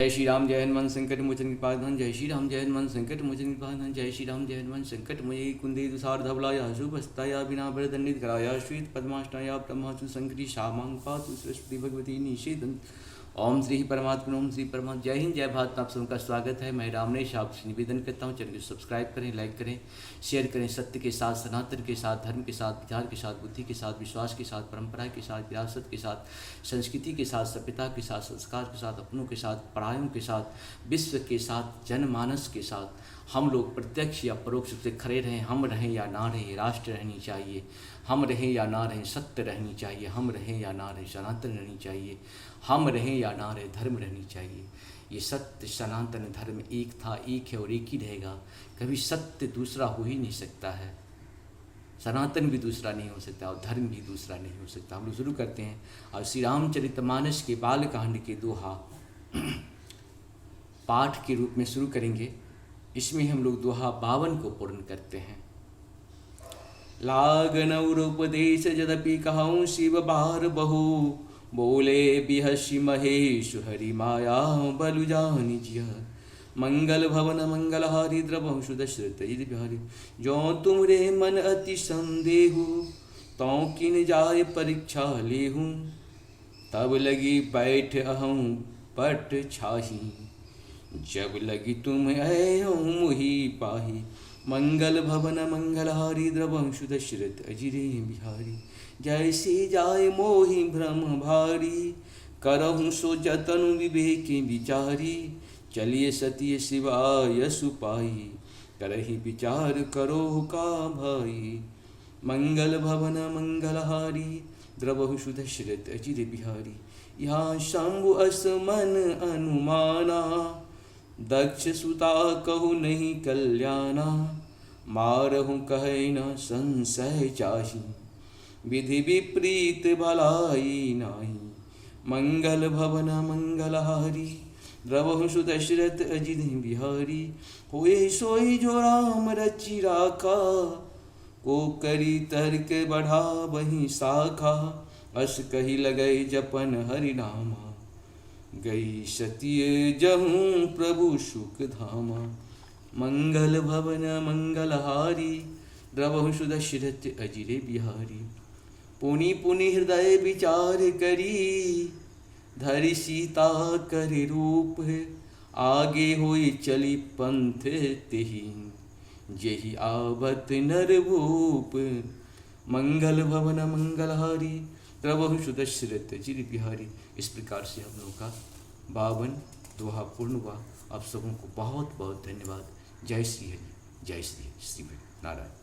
जय श्री राम जय हनुमान संकट मोचन कृपाधन। जय श्री राम जय हनुमान संकट मोचन कृपाधन। जय श्री राम जय हनुमान संकट मोचन कुंदे दुसार धवलाया शुभस्ताया बिना बरदंडित कराया श्वेत पद्माष्टाया ब्रह्मासु संकटी शामांग पातु सरस्वती भगवती निषेधन। ओम श्री परमात्मा ओम श्री परमात्मा। जय हिंद जय भारत। आप सबका स्वागत है। मैं रामनेश आपसे निवेदन करता हूँ चैनल को सब्सक्राइब करें, लाइक करें, शेयर करें। सत्य के साथ, सनातन के साथ, धर्म के साथ, विचार के साथ, बुद्धि के साथ, विश्वास के साथ, परंपरा के साथ, विरासत के साथ, संस्कृति के साथ, सभ्यता के साथ, संस्कार के साथ, अपनों के साथ, परायों के साथ, विश्व के साथ, जनमानस के साथ हम लोग प्रत्यक्ष या परोक्ष रूप से खड़े रहें। हम रहें या ना रहें, राष्ट्र रहनी चाहिए। हम रहें या ना रहें, सत्य रहनी चाहिए। हम रहें या ना रहें, सनातन रहनी चाहिए। हम रहें या ना रहें, धर्म रहनी चाहिए। ये सत्य सनातन धर्म एक था, एक है और एक ही रहेगा। कभी सत्य दूसरा हो ही नहीं सकता है, सनातन भी दूसरा नहीं हो सकता और धर्म भी दूसरा नहीं हो सकता। हम लोग शुरू करते हैं और श्री रामचरितमानस के बालकांड के दोहा पाठ के रूप में शुरू करेंगे। इसमें हम लोग दोहा 52 को पूर्ण करते हैं। लागन उपदेश यद्यपि कहूँ शिव बार बहु, बोले बिहसि महेश हरि माया बलु जानि जिय। मंगल भवन मंगलहारी द्रवहु दशरथ जी बिहारी। जो तुमरे मन अति संदेहु, तौ किन जाय परीक्षा लेहूँ। तब लगी बैठ अहूँ पट छाही, जब लगी तुम ऐ मुहि पाही। मंगल भवन मंगलहारी द्रवंशु दशरथ अजिरे बिहारी। जैसे जाय मोहि भ्रम भारी, करहूँ सो जतन विवेक विचारी। चलिए सतिय शिवाय सुपाई, करहि विचार करो का भाई। मंगल भवन मंगलहारी द्रवहु दशरथ अजिर बिहारी। यहाँ शंभु असमन अनुमाना, दक्ष सुता कहु नहीं कल्याणा। मारहु कहे न संशय चाही, विधि विपरीत भलाई नाही। मंगल भवन मंगलहारी द्रवहु दशरथ अजित बिहारी। होए सोई जो राम रचि राखा, को करी तर्क बढ़ा वही शाखा। अस कही लगई जपन हरि नामा, गई सतिय जहूँ प्रभु सुख धामा। मंगल भवन मंगलहारी द्रवहु दशरथ अजिरे बिहारी। पुनि पुनि हृदय विचार करी, धरि सीता कर रूप। आगे होई चली पंथ तेहि, जेहि आवत नर भूप। मंगल भवन मंगलहारी द्रवहु दशरथ अजिर बिहारी। इस प्रकार से हम लोगों का 52 दोहा पूर्ण हुआ। आप सबों को बहुत बहुत धन्यवाद। जय श्री हरि, जय श्री नारायण।